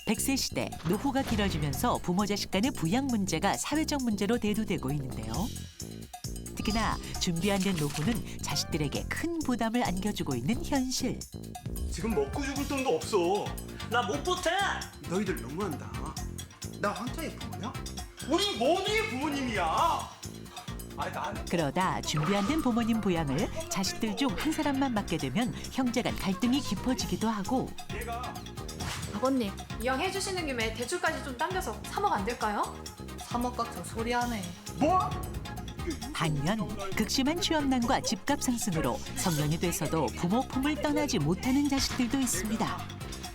100세 시대 노후가 길어지면서 부모 자식 간의 부양 문제가 사회적 문제로 대두되고 있는데요. 특히나 준비 안 된 노후는 자식들에게 큰 부담을 안겨주고 있는 현실. 지금 먹고 죽을 돈도 없어. 나 못 버텨. 너희들 너무한다. 나 혼자의 부모야? 우리 모두의 부모님이야. 아니 난 그러다 준비 안 된 부모님 부양을 자식들 중 한 사람만 맡게 되면 형제 간 갈등이 깊어지기도 하고 내가 아버님, 이왕 해주시는 김에 대출까지 좀 당겨서 3억 안 될까요? 3억 각성 소리하네. 뭐? 반면 극심한 취업난과 집값 상승으로 성년이 돼서도 부모 품을 떠나지 못하는 자식들도 있습니다.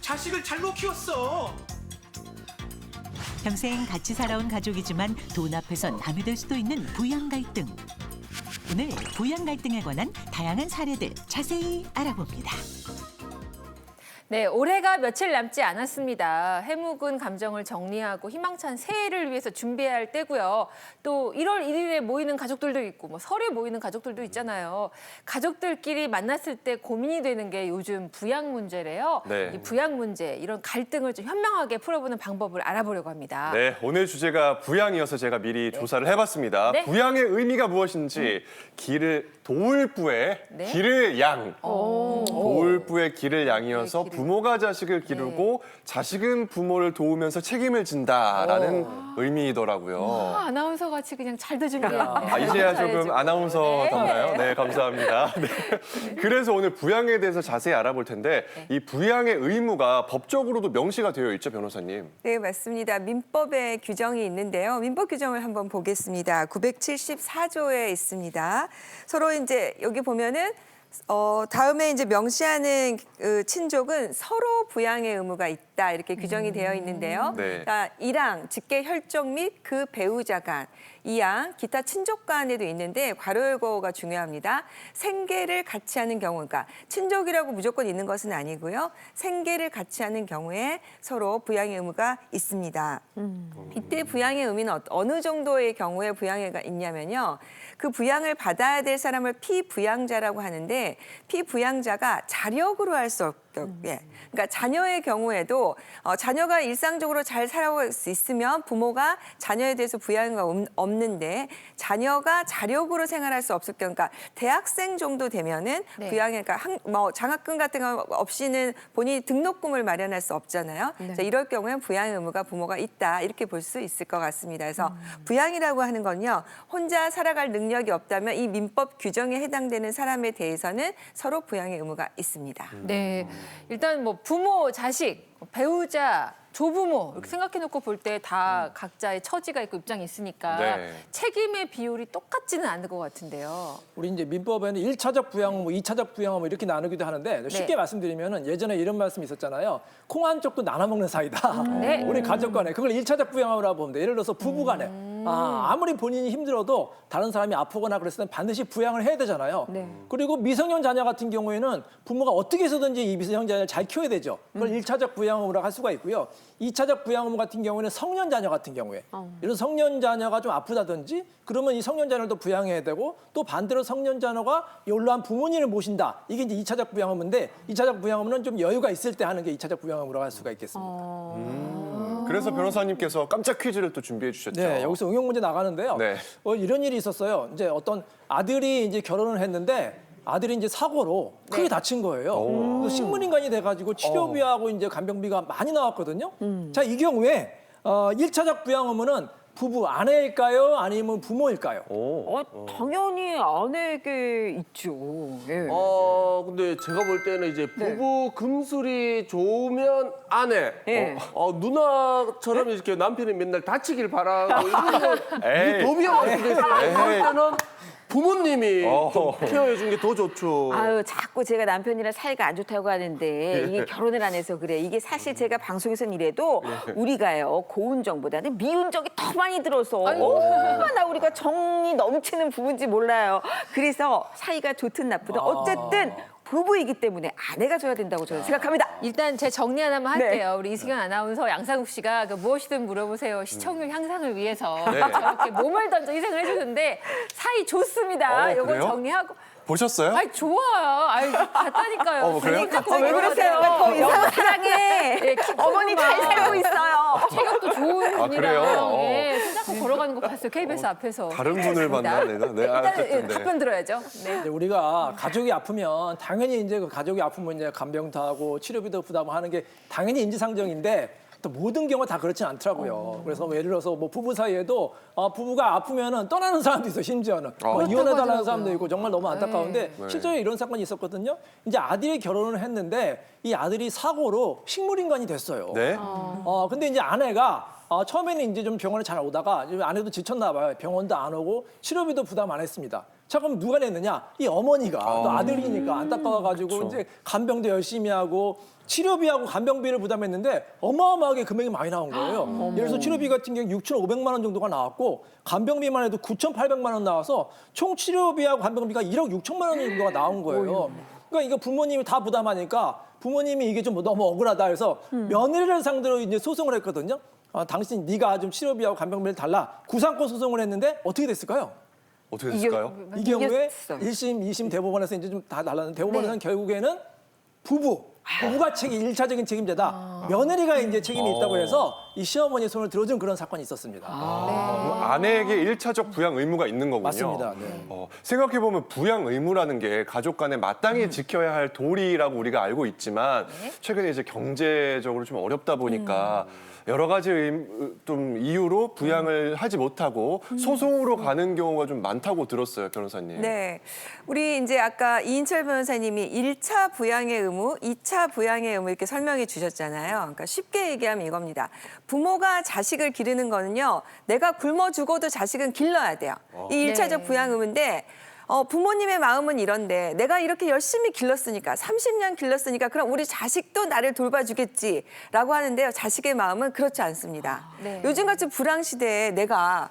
자식을 잘못 키웠어. 평생 같이 살아온 가족이지만 돈 앞에선 남이 될 수도 있는 부양 갈등. 오늘 부양 갈등에 관한 다양한 사례들 자세히 알아봅니다. 네, 올해가 며칠 남지 않았습니다. 해묵은 감정을 정리하고 희망찬 새해를 위해서 준비해야 할 때고요. 또 1월 1일에 모이는 가족들도 있고 뭐 설에 모이는 가족들도 있잖아요. 가족들끼리 만났을 때 고민이 되는 게 요즘 부양 문제래요. 네. 이 부양 문제, 이런 갈등을 좀 현명하게 풀어보는 방법을 알아보려고 합니다. 네, 오늘 주제가 부양이어서 제가 미리 조사를 해봤습니다. 네. 부양의 의미가 무엇인지 기를 도울 부의 네. 기를 양. 오. 도울 부의 기를 양이어서 네, 기를. 부모가 자식을 기르고 자식은 부모를 도우면서 책임을 진다라는 의미더라고요. 아, 아나운서 같이 그냥 잘도 준비했네. 아, 이제야 조금 잘해주고. 아나운서던가요? 네. 네, 감사합니다. 네. 그래서 오늘 부양에 대해서 자세히 알아볼 텐데 이 부양의 의무가 법적으로도 명시가 되어 있죠, 변호사님? 네, 맞습니다. 민법에 규정이 있는데요. 민법 규정을 한번 보겠습니다. 974조에 있습니다. 서로 이제 여기 보면은 다음에 이제 명시하는 친족은 서로 부양의 의무가 있다 이렇게 규정이 되어 있는데요. 네. 그러니까 이랑 직계 혈족 및 그 배우자 간, 이양 기타 친족 간에도 있는데 괄호 열고가 중요합니다. 생계를 같이 하는 경우, 그러니까 친족이라고 무조건 있는 것은 아니고요. 생계를 같이 하는 경우에 서로 부양의 의무가 있습니다. 이때 부양의 의미는 어느 정도의 경우에 부양해가 있냐면요. 그 부양을 받아야 될 사람을 피부양자라고 하는데 피부양자가 자력으로 할 수 없게, 그러니까 자녀의 경우에도 자녀가 일상적으로 잘 살아갈 수 있으면 부모가 자녀에 대해서 부양이 없는데 자녀가 자력으로 생활할 수 없을 경우, 그러니까 대학생 정도 되면은 네. 부양에, 그러니까 뭐 장학금 같은 거 없이는 본인이 등록금을 마련할 수 없잖아요. 그래서 이럴 경우에는 부양 의무가 부모가 있다 이렇게 볼 수 있을 것 같습니다. 그래서 부양이라고 하는 건요, 혼자 살아갈 능력이 없다면 이 민법 규정에 해당되는 사람에 대해서는 서로 부양의 의무가 있습니다. 네, 일단 뭐 부모, 자식, 배우자, 조부모 이렇게 생각해놓고 볼 때 다 각자의 처지가 있고 입장이 있으니까 네. 책임의 비율이 똑같지는 않을 것 같은데요. 우리 이제 민법에는 1차적 부양, 뭐 2차적 부양 뭐 이렇게 나누기도 하는데 쉽게 말씀드리면은 예전에 이런 말씀이 있었잖아요. 콩 한 쪽도 나눠 먹는 사이다. 네. 우리 가족 간에 그걸 1차적 부양이라고 보면 돼. 예를 들어서 부부 간에 아무리 본인이 힘들어도 다른 사람이 아프거나 그랬을 땐 반드시 부양을 해야 되잖아요. 네. 그리고 미성년 자녀 같은 경우에는 부모가 어떻게 해서든지 이 미성년 자녀를 잘 키워야 되죠. 그걸 1차적 부양 의무라고 할 수가 있고요. 2차적 부양 의무 같은 경우에는 성년 자녀 같은 경우에 이런 성년 자녀가 좀 아프다든지 그러면 이 성년 자녀를 또 부양해야 되고 또 반대로 성년 자녀가 연로한 부모님을 모신다. 이게 이제 2차적 부양 의무인데 2차적 부양 의무는 좀 여유가 있을 때 하는 게 2차적 부양 의무라고 할 수가 있겠습니다. 그래서 변호사님께서 깜짝 퀴즈를 또 준비해 주셨죠. 네, 여기서 응용 문제 나가는데요. 네. 이런 일이 있었어요. 이제 어떤 아들이 이제 결혼을 했는데 아들이 이제 사고로 크게 다친 거예요. 그래서 식물인간이 돼가지고 치료비하고 이제 간병비가 많이 나왔거든요. 자, 이 경우에 1차적 부양 의무는 부부 아내일까요? 아니면 부모일까요? 당연히 아내에게 있죠. 예. 근데 제가 볼 때는 이제 부부 금술이 좋으면 아내, 예. 누나처럼 이렇게 남편이 맨날 다치길 바라고 이런 건 에이. 도비가 올 수도 있어요. 에이. 그럴 때는 부모님이 좀 케어해 준 게 더 좋죠. 아유, 자꾸 제가 남편이랑 사이가 안 좋다고 하는데 이게 결혼을 안 해서 그래. 이게 사실 제가 방송에서는 이래도 우리가요, 고운 정보다는 미운 정이 더 많이 들어서 얼마나 우리가 정이 넘치는 부분인지 몰라요. 그래서 사이가 좋든 나쁘든 어쨌든 부부이기 때문에 아내가 줘야 된다고 저는 생각합니다. 일단 제 정리 하나만 할게요. 우리 이승현 아나운서, 양상국 씨가 그 무엇이든 물어보세요. 시청률 향상을 위해서 저렇게 몸을 던져 희생을 해주는데 사이 좋습니다. 이건 그래요? 정리하고. 보셨어요? 아이 좋아요. 아이 봤다니까요. 그래요? 왜 그러세요? 이상한 사랑해. 어머니 잘 살고 있어. 그래요? 언니랑 예, 손잡고 걸어가는 거 봤어요. KBS 앞에서. 다른 분을 만나 내가. 네, 일단 어쨌든, 네. 답변 들어야죠. 네. 이제 우리가 가족이 아프면 당연히 이제 그 가족이 아프면 이제 간병도 하고 치료비도 부담하는 게 당연히 인지상정인데 또 모든 경우가 다 그렇진 않더라고요. 그래서 뭐 예를 들어서 뭐 부부 사이에도 부부가 아프면은 떠나는 사람도 있어. 심지어는 뭐 이혼해달라는 사람도 있고 정말 너무 안타까운데 실제로 이런 사건이 있었거든요. 이제 아들이 결혼을 했는데 이 아들이 사고로 식물인간이 됐어요. 네. 근데 이제 아내가 처음에는 이제 좀 병원에 잘 오다가 이제 아내도 지쳤나 봐요. 병원도 안 오고 치료비도 부담 안 했습니다. 자, 그럼 누가 냈느냐? 이 어머니가 또 아들이니까 안타까워가지고 이제 간병도 열심히 하고 치료비하고 간병비를 부담했는데 어마어마하게 금액이 많이 나온 거예요. 예를 들어서 치료비 같은 경우 6,500만 원 정도가 나왔고 간병비만 해도 9,800만 원 나와서 총 치료비하고 간병비가 1억 6천만 원 정도가 나온 거예요. 그러니까 이거 부모님이 다 부담하니까 부모님이 이게 좀 너무 억울하다 해서 며느리를 상대로 이제 소송을 했거든요. 당신 네가 좀 치료비하고 간병비를 달라 구상권 소송을 했는데 어떻게 됐을까요? 어떻게 됐을까요? 이 경우에 이겼어요. 1심, 2심 대법원에서 이제 좀 다 달랐는데 대법원에서는 결국에는 부부가 일차적인 책임자다. 며느리가 이제 책임이 있다고 해서 이 시어머니 손을 들어준 그런 사건이 있었습니다. 아내에게 일차적 부양 의무가 있는 거군요. 맞습니다. 네. 생각해보면 부양 의무라는 게 가족 간에 마땅히 지켜야 할 도리라고 우리가 알고 있지만 최근에 이제 경제적으로 좀 어렵다 보니까 여러 가지 좀 이유로 부양을 하지 못하고 소송으로 가는 경우가 좀 많다고 들었어요, 변호사님. 네. 우리 이제 아까 이인철 변호사님이 1차 부양의 의무, 2차 부양의 의무 이렇게 설명해 주셨잖아요. 그러니까 쉽게 얘기하면 이겁니다. 부모가 자식을 기르는 거는요. 내가 굶어 죽어도 자식은 길러야 돼요. 이 1차적 부양 의무인데 부모님의 마음은 이런데 내가 이렇게 열심히 길렀으니까 30년 길렀으니까 그럼 우리 자식도 나를 돌봐주겠지라고 하는데요. 자식의 마음은 그렇지 않습니다. 네. 요즘같이 불황시대에 내가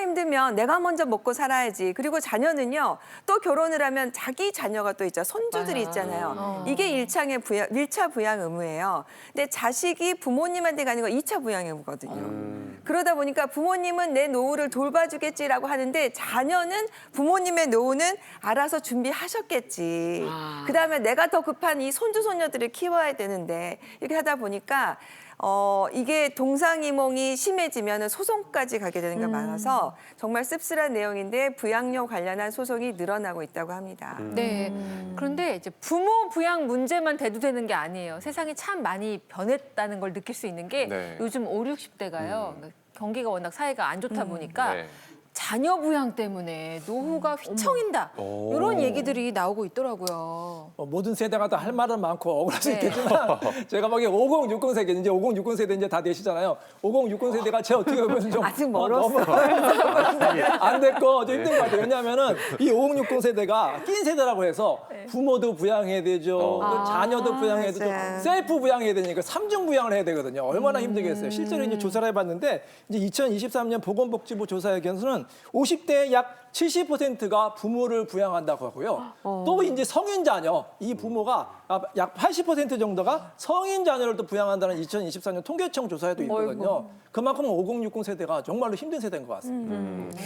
힘들면 내가 먼저 먹고 살아야지. 그리고 자녀는요. 또 결혼을 하면 자기 자녀가 또 있죠. 손주들이 있잖아요. 이게 1차 부양 의무예요. 근데 자식이 부모님한테 가는 건 2차 부양 의무거든요. 그러다 보니까 부모님은 내 노후를 돌봐주겠지라고 하는데 자녀는 부모님의 노후는 알아서 준비하셨겠지. 그다음에 내가 더 급한 이 손주 손녀들을 키워야 되는데 이렇게 하다 보니까 이게 동상이몽이 심해지면 소송까지 가게 되는 게 많아서 정말 씁쓸한 내용인데 부양료 관련한 소송이 늘어나고 있다고 합니다. 네. 그런데 이제 부모 부양 문제만 대두되는 게 아니에요. 세상이 참 많이 변했다는 걸 느낄 수 있는 게 네. 요즘 5, 60대가요. 경기가 워낙 사회가 안 좋다 보니까 네. 자녀 부양 때문에 노후가 휘청인다. 이런 얘기들이 나오고 있더라고요. 모든 세대가 다 할 말은 많고 억울할 수 네. 있겠지만 제가 보기에 50, 60 세대 이제 50, 60 세대 이제 다 되시잖아요. 50, 60 세대가 제 어떻게 보면 좀 아직 멀었어. 너무 안 됐고 좀 힘든 것 같아요. 왜냐하면은 이 50, 60 세대가 낀 세대라고 해서 부모도 부양해야 되죠. 또 자녀도 부양해야 되죠. 맞아요. 셀프 부양해야 되니까 삼중 부양을 해야 되거든요. 얼마나 힘들겠어요. 실제로 이제 조사를 해봤는데 이제 2023년 보건복지부 조사에 견수는 50대 약 70%가 부모를 부양한다고 하고요. 또 이제 성인 자녀, 이 부모가 약 80% 정도가 성인 자녀를 또 부양한다는 2024년 통계청 조사에도 있거든요. 그만큼 50, 60 세대가 정말로 힘든 세대인 것 같습니다.